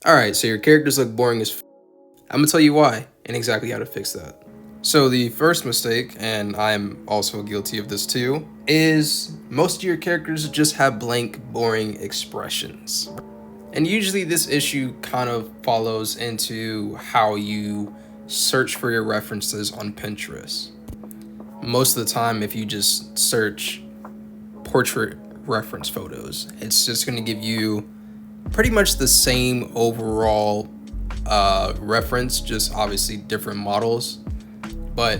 Alright, so your characters look boring as I'm gonna tell you why and exactly how to fix that. So the first mistake, and I'm also guilty of this too, is most of your characters just have blank, boring expressions. And usually this issue kind of follows into how you search for your references on Pinterest. Most of the time, if you just search portrait reference photos, it's just going to give you pretty much the same overall reference, just obviously different models. But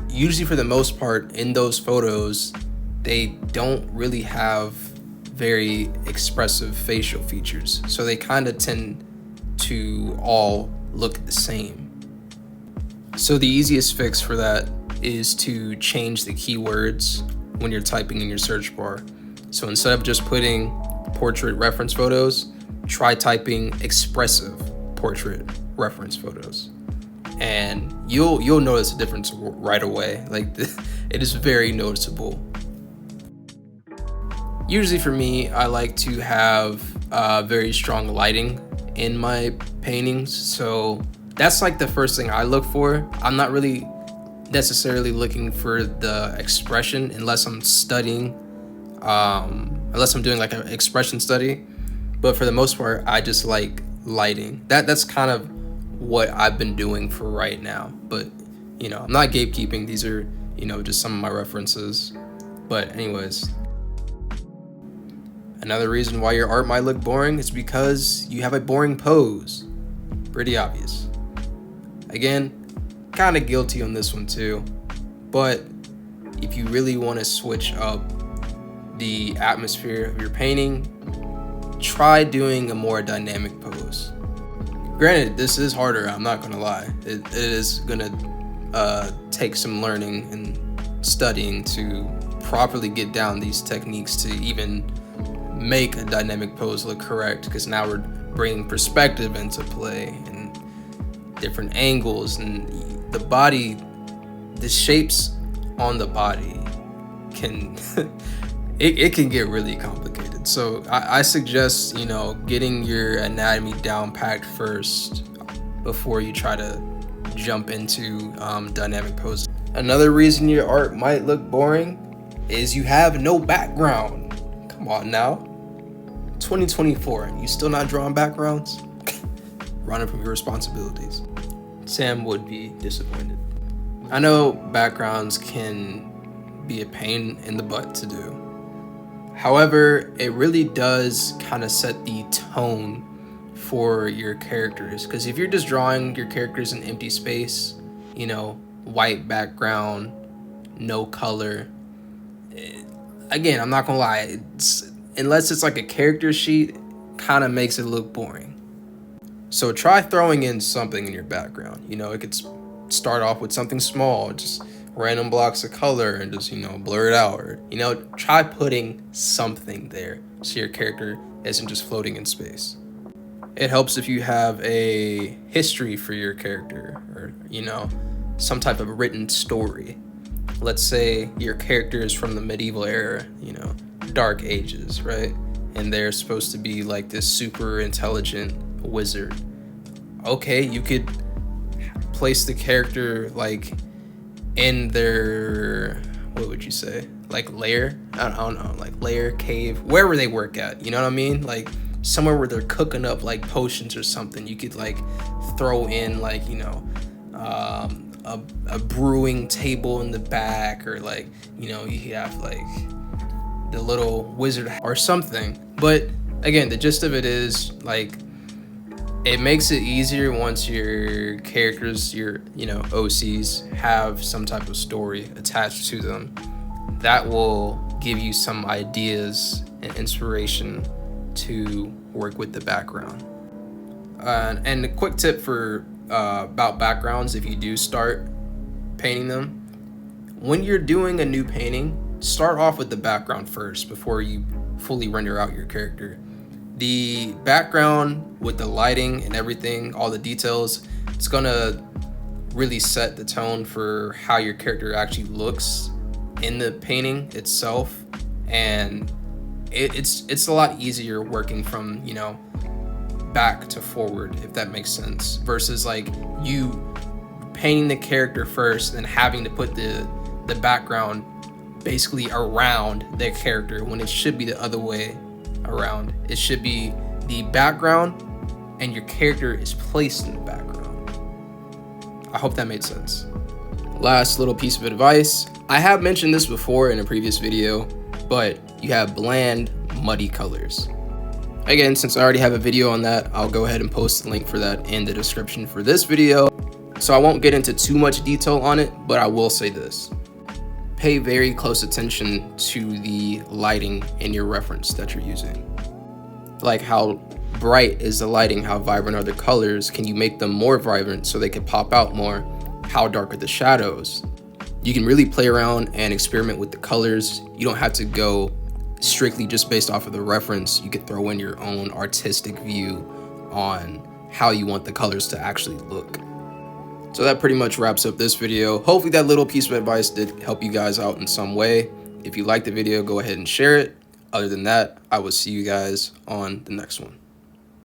usually, for the most part, in those photos, they don't really have very expressive facial features. So they kind of tend to all look the same. So the easiest fix for that is to change the keywords when you're typing in your search bar. So instead of just putting portrait reference photos, try typing expressive portrait reference photos. And you'll notice a difference right away. Like it is very noticeable. Usually for me, I like to have very strong lighting in my paintings. So that's like the first thing I look for. I'm not really necessarily looking for the expression unless I'm studying, unless I'm doing like an expression study. But for the most part, I just like lighting. That's kind of what I've been doing for right now. But I'm not gatekeeping. These are just some of my references. But anyways, another reason why your art might look boring is because you have a boring pose. Pretty obvious. Again, kind of guilty on this one too. But if you really want to switch up the atmosphere of your painting, try doing a more dynamic pose. Granted, this is harder, I'm not gonna lie. It is gonna take some learning and studying to properly get down these techniques to even make a dynamic pose look correct, because now we're bringing perspective into play and different angles, and the body, the shapes on the body can it can get really complicated. So I suggest getting your anatomy down packed first before you try to jump into dynamic poses. Another reason your art might look boring is you have no background. Come on now, 2024 and you still not drawing backgrounds? Running from your responsibilities. Sam would be disappointed. I know backgrounds can be a pain in the butt to do. However, it really does kind of set the tone for your characters. Because if you're just drawing your characters in empty space, white background, no color, again, I'm not gonna lie, unless it's like a character sheet, kind of makes it look boring. So try throwing in something in your background. It could start off with something small, just random blocks of color, and just blur it out, or try putting something there so your character isn't just floating in space. It helps if you have a history for your character, or some type of written story. Let's say your character is from the medieval era, dark ages, right? And they're supposed to be like this super intelligent wizard. Okay, you could place the character like in their, what would you say, like lair? I don't know, like lair, cave, wherever they work at, you know what I mean? Like somewhere where they're cooking up like potions or something. You could like throw in like a brewing table in the back, or like you have like the little wizard or something. But again, the gist of it is like it makes it easier once your characters, your OCs, have some type of story attached to them. That will give you some ideas and inspiration to work with the background. And a quick tip for about backgrounds, if you do start painting them, when you're doing a new painting, start off with the background first before you fully render out your character. The background with the lighting and everything, all the details, it's gonna really set the tone for how your character actually looks in the painting itself. And it's a lot easier working from back to forward, if that makes sense, versus like you painting the character first and having to put the background basically around their character, when it should be the other way around. It should be the background and your character is placed in the background. I hope that made sense. Last little piece of advice. I have mentioned this before in a previous video, but you have bland, muddy colors. Again, since I already have a video on that, I'll go ahead and post the link for that in the description for this video. So I won't get into too much detail on it, but I will say this. Pay very close attention to the lighting in your reference that you're using. Like how bright is the lighting, how vibrant are the colors, can you make them more vibrant so they can pop out more, how dark are the shadows. You can really play around and experiment with the colors. You don't have to go strictly just based off of the reference. You could throw in your own artistic view on how you want the colors to actually look. So that pretty much wraps up this video. Hopefully that little piece of advice did help you guys out in some way. If you liked the video, go ahead and share it. Other than that, I will see you guys on the next one.